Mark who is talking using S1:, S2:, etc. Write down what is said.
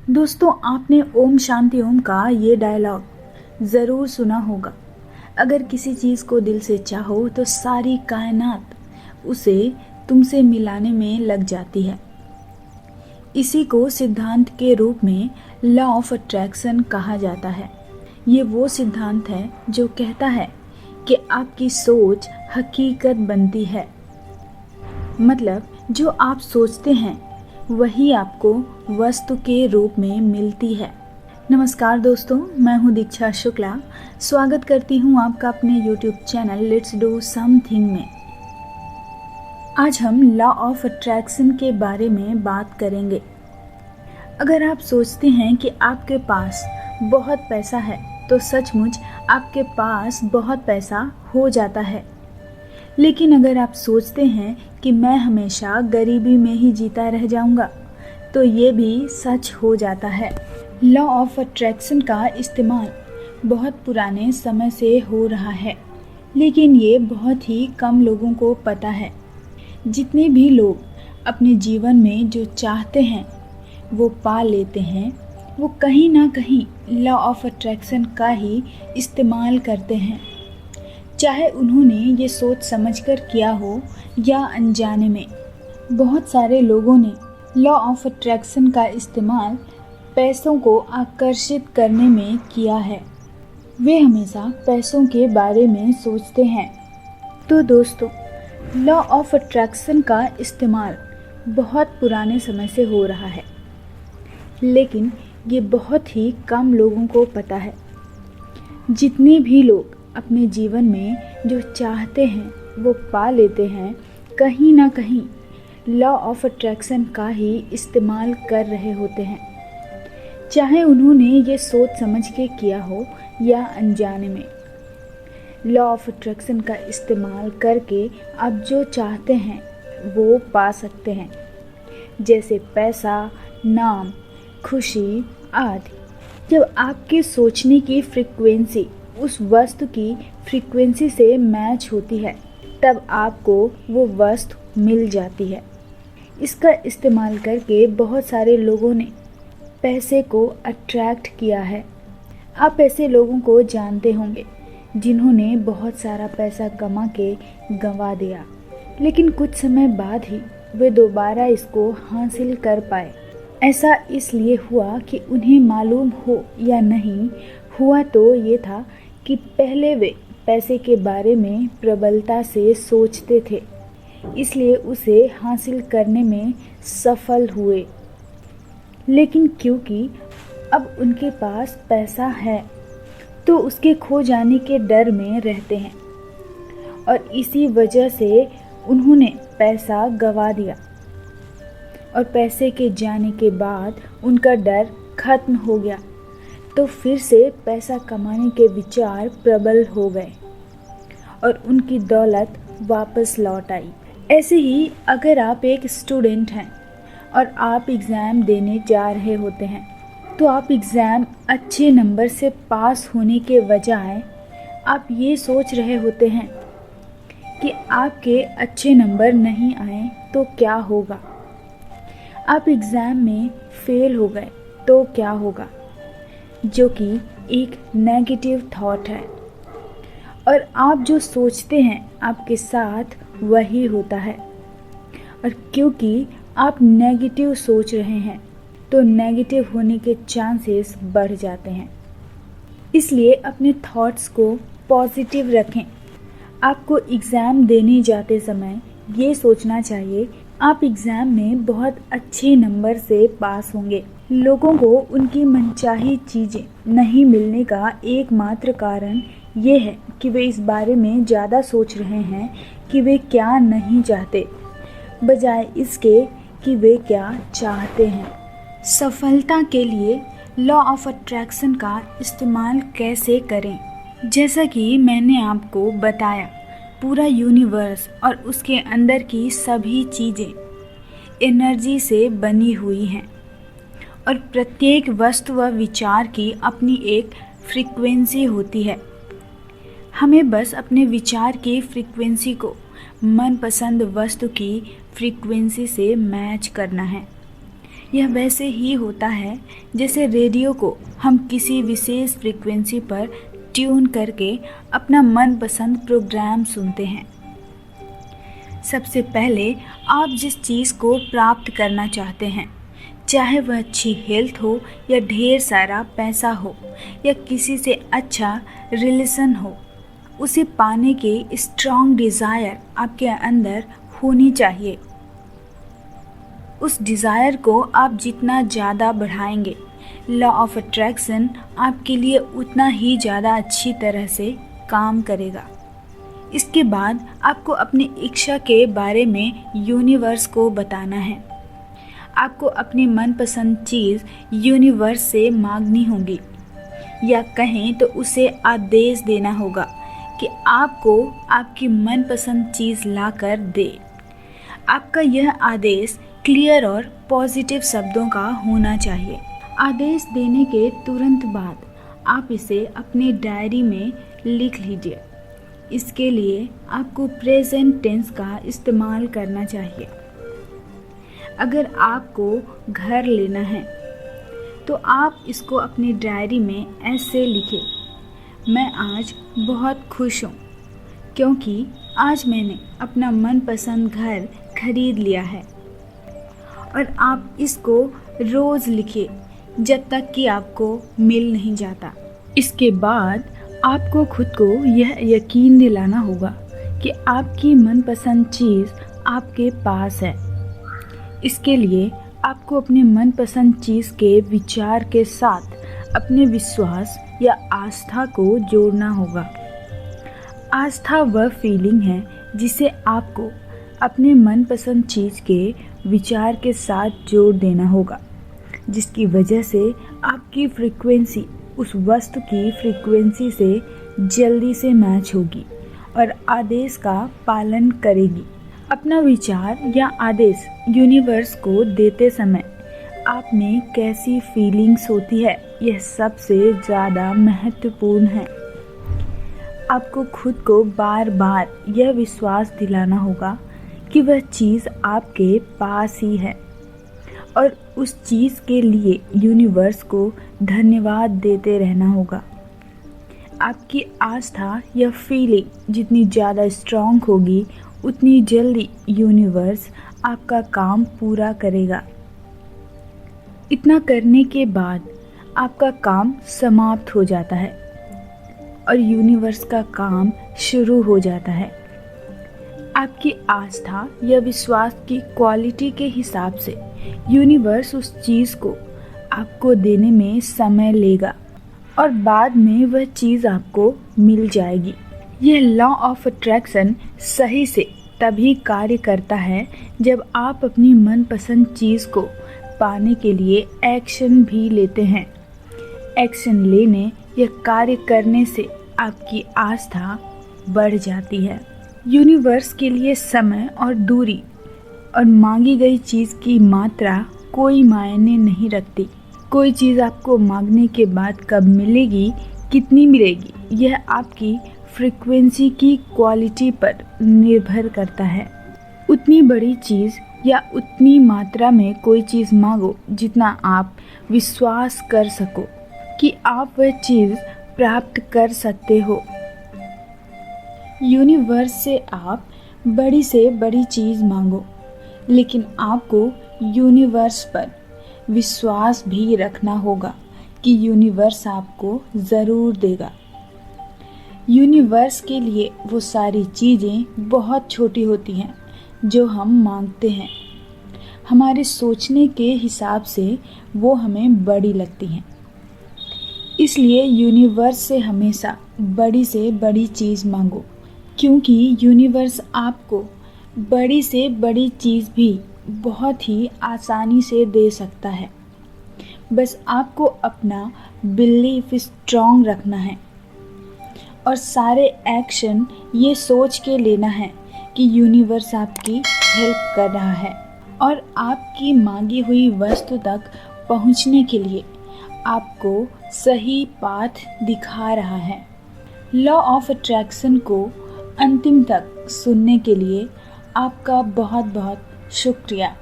S1: दोस्तों, आपने ओम शांति ओम का ये डायलॉग ज़रूर सुना होगा। अगर किसी चीज़ को दिल से चाहो तो सारी कायनात उसे तुमसे मिलाने में लग जाती है। इसी को सिद्धांत के रूप में लॉ ऑफ अट्रैक्शन कहा जाता है। ये वो सिद्धांत है जो कहता है कि आपकी सोच हकीकत बनती है। मतलब जो आप सोचते हैं वही आपको वस्तु के रूप में मिलती है। नमस्कार दोस्तों, मैं हूं दीक्षा शुक्ला। स्वागत करती हूं आपका अपने YouTube channel let's do something में। आज हम लॉ ऑफ अट्रैक्शन के बारे में बात करेंगे। अगर आप सोचते हैं कि आपके पास बहुत पैसा है तो सचमुच आपके पास बहुत पैसा हो जाता है। लेकिन अगर आप सोचते हैं कि मैं हमेशा गरीबी में ही जीता रह जाऊंगा तो ये भी सच हो जाता है। लॉ ऑफ अट्रैक्शन का इस्तेमाल बहुत पुराने समय से हो रहा है, लेकिन ये बहुत ही कम लोगों को पता है। जितने भी लोग अपने जीवन में जो चाहते हैं वो पा लेते हैं, वो कहीं ना कहीं लॉ ऑफ अट्रैक्शन का ही इस्तेमाल करते हैं। चाहे उन्होंने ये सोच समझकर किया हो या अनजाने में। बहुत सारे लोगों ने लॉ ऑफ अट्रैक्शन का इस्तेमाल पैसों को आकर्षित करने में किया है। वे हमेशा पैसों के बारे में सोचते हैं। तो दोस्तों, लॉ ऑफ अट्रैक्शन का इस्तेमाल बहुत पुराने समय से हो रहा है, लेकिन ये बहुत ही कम लोगों को पता है। जितने भी लोग अपने जीवन में जो चाहते हैं वो पा लेते हैं, कहीं ना कहीं लॉ ऑफ अट्रैक्शन का ही इस्तेमाल कर रहे होते हैं। चाहे उन्होंने ये सोच समझ के किया हो या अनजाने में। लॉ ऑफ अट्रैक्शन का इस्तेमाल करके आप जो चाहते हैं वो पा सकते हैं, जैसे पैसा, नाम, खुशी आदि। जब आपके सोचने की फ्रीक्वेंसी उस वस्तु की फ्रीक्वेंसी से मैच होती है तब आपको वो वस्तु मिल जाती है। इसका इस्तेमाल करके बहुत सारे लोगों ने पैसे को अट्रैक्ट किया है। आप ऐसे लोगों को जानते होंगे जिन्होंने बहुत सारा पैसा कमा के गंवा दिया, लेकिन कुछ समय बाद ही वे दोबारा इसको हासिल कर पाए। ऐसा इसलिए हुआ कि उन्हें मालूम हो या नहीं हुआ तो ये था कि पहले वे पैसे के बारे में प्रबलता से सोचते थे, इसलिए उसे हासिल करने में सफल हुए। लेकिन क्योंकि अब उनके पास पैसा है तो उसके खो जाने के डर में रहते हैं और इसी वजह से उन्होंने पैसा गंवा दिया और पैसे के जाने के बाद उनका डर खत्म हो गया तो फिर से पैसा कमाने के विचार प्रबल हो गए और उनकी दौलत वापस लौट आई। ऐसे ही अगर आप एक स्टूडेंट हैं और आप एग्ज़ाम देने जा रहे होते हैं तो आप एग्ज़ाम अच्छे नंबर से पास होने के बजाय आप ये सोच रहे होते हैं कि आपके अच्छे नंबर नहीं आए तो क्या होगा। आप एग्ज़ाम में फेल हो गए तो क्या होगा, जो कि एक नेगेटिव थॉट है। और आप जो सोचते हैं आपके साथ वही होता है। और क्योंकि आप नेगेटिव सोच रहे हैं तो नेगेटिव होने के चांसेस बढ़ जाते हैं। इसलिए अपने थॉट्स को पॉजिटिव रखें। आपको एग्ज़ाम देने जाते समय ये सोचना चाहिए आप एग्ज़ाम में बहुत अच्छे नंबर से पास होंगे। लोगों को उनकी मनचाही चीज़ें नहीं मिलने का एकमात्र कारण ये है कि वे इस बारे में ज़्यादा सोच रहे हैं कि वे क्या नहीं चाहते, बजाय इसके कि वे क्या चाहते हैं। सफलता के लिए लॉ ऑफ अट्रैक्शन का इस्तेमाल कैसे करें? जैसा कि मैंने आपको बताया, पूरा यूनिवर्स और उसके अंदर की सभी चीज़ें एनर्जी से बनी हुई हैं और प्रत्येक वस्तु व विचार की अपनी एक फ्रीक्वेंसी होती है। हमें बस अपने विचार की फ्रीक्वेंसी को मनपसंद वस्तु की फ्रीक्वेंसी से मैच करना है। यह वैसे ही होता है जैसे रेडियो को हम किसी विशेष फ्रीक्वेंसी पर ट्यून करके अपना मनपसंद प्रोग्राम सुनते हैं। सबसे पहले आप जिस चीज़ को प्राप्त करना चाहते हैं, चाहे वह अच्छी हेल्थ हो या ढेर सारा पैसा हो या किसी से अच्छा रिलेशन हो, उसे पाने की स्ट्रॉन्ग डिज़ायर आपके अंदर होनी चाहिए। उस डिज़ायर को आप जितना ज़्यादा बढ़ाएंगे, लॉ ऑफ अट्रैक्शन आपके लिए उतना ही ज़्यादा अच्छी तरह से काम करेगा। इसके बाद आपको अपनी इच्छा के बारे में यूनिवर्स को बताना है। आपको अपनी मनपसंद चीज़ यूनिवर्स से मांगनी होगी, या कहें तो उसे आदेश देना होगा कि आपको आपकी मनपसंद चीज़ लाकर दे। आपका यह आदेश क्लियर और पॉजिटिव शब्दों का होना चाहिए। आदेश देने के तुरंत बाद आप इसे अपनी डायरी में लिख लीजिए। इसके लिए आपको प्रेजेंट टेंस का इस्तेमाल करना चाहिए। अगर आपको घर लेना है तो आप इसको अपनी डायरी में ऐसे लिखें, मैं आज बहुत खुश हूँ क्योंकि आज मैंने अपना मनपसंद घर खरीद लिया है। और आप इसको रोज़ लिखिए जब तक कि आपको मिल नहीं जाता। इसके बाद आपको खुद को यह यकीन दिलाना होगा कि आपकी मनपसंद चीज़ आपके पास है। इसके लिए आपको अपने मनपसंद चीज़ के विचार के साथ अपने विश्वास या आस्था को जोड़ना होगा। आस्था वह फीलिंग है जिसे आपको अपने मनपसंद चीज़ के विचार के साथ जोड़ देना होगा, जिसकी वजह से आपकी फ्रीक्वेंसी उस वस्तु की फ्रीक्वेंसी से जल्दी से मैच होगी और आदेश का पालन करेगी। अपना विचार या आदेश यूनिवर्स को देते समय आप में कैसी फीलिंग्स होती है, यह सबसे ज़्यादा महत्वपूर्ण है। आपको खुद को बार बार यह विश्वास दिलाना होगा कि वह चीज़ आपके पास ही है और उस चीज़ के लिए यूनिवर्स को धन्यवाद देते रहना होगा। आपकी आस्था या फीलिंग जितनी ज़्यादा स्ट्रॉन्ग होगी, उतनी जल्दी यूनिवर्स आपका काम पूरा करेगा। इतना करने के बाद आपका काम समाप्त हो जाता है और यूनिवर्स का काम शुरू हो जाता है। आपकी आस्था या विश्वास की क्वालिटी के हिसाब से यूनिवर्स उस चीज़ को आपको देने में समय लेगा और बाद में वह चीज़ आपको मिल जाएगी। यह लॉ ऑफ अट्रैक्शन सही से तभी कार्य करता है जब आप अपनी मनपसंद चीज़ को पाने के लिए एक्शन भी लेते हैं। एक्शन लेने या कार्य करने से आपकी आस्था बढ़ जाती है। यूनिवर्स के लिए समय और दूरी और मांगी गई चीज़ की मात्रा कोई मायने नहीं रखती। कोई चीज़ आपको मांगने के बाद कब मिलेगी, कितनी मिलेगी, यह आपकी फ्रीक्वेंसी की क्वालिटी पर निर्भर करता है। उतनी बड़ी चीज़ या उतनी मात्रा में कोई चीज़ मांगो जितना आप विश्वास कर सको कि आप वह चीज़ प्राप्त कर सकते हो। यूनिवर्स से आप बड़ी से बड़ी चीज़ मांगो, लेकिन आपको यूनिवर्स पर विश्वास भी रखना होगा कि यूनिवर्स आपको ज़रूर देगा। यूनिवर्स के लिए वो सारी चीज़ें बहुत छोटी होती हैं जो हम मांगते हैं। हमारे सोचने के हिसाब से वो हमें बड़ी लगती हैं। इसलिए यूनिवर्स से हमेशा बड़ी से बड़ी चीज़ मांगो, क्योंकि यूनिवर्स आपको बड़ी से बड़ी चीज़ भी बहुत ही आसानी से दे सकता है। बस आपको अपना बिलीफ स्ट्रॉन्ग रखना है और सारे एक्शन ये सोच के लेना है कि यूनिवर्स आपकी हेल्प कर रहा है और आपकी मांगी हुई वस्तु तक पहुंचने के लिए आपको सही पाथ दिखा रहा है। लॉ ऑफ अट्रैक्शन को अंतिम तक सुनने के लिए आपका बहुत बहुत शुक्रिया।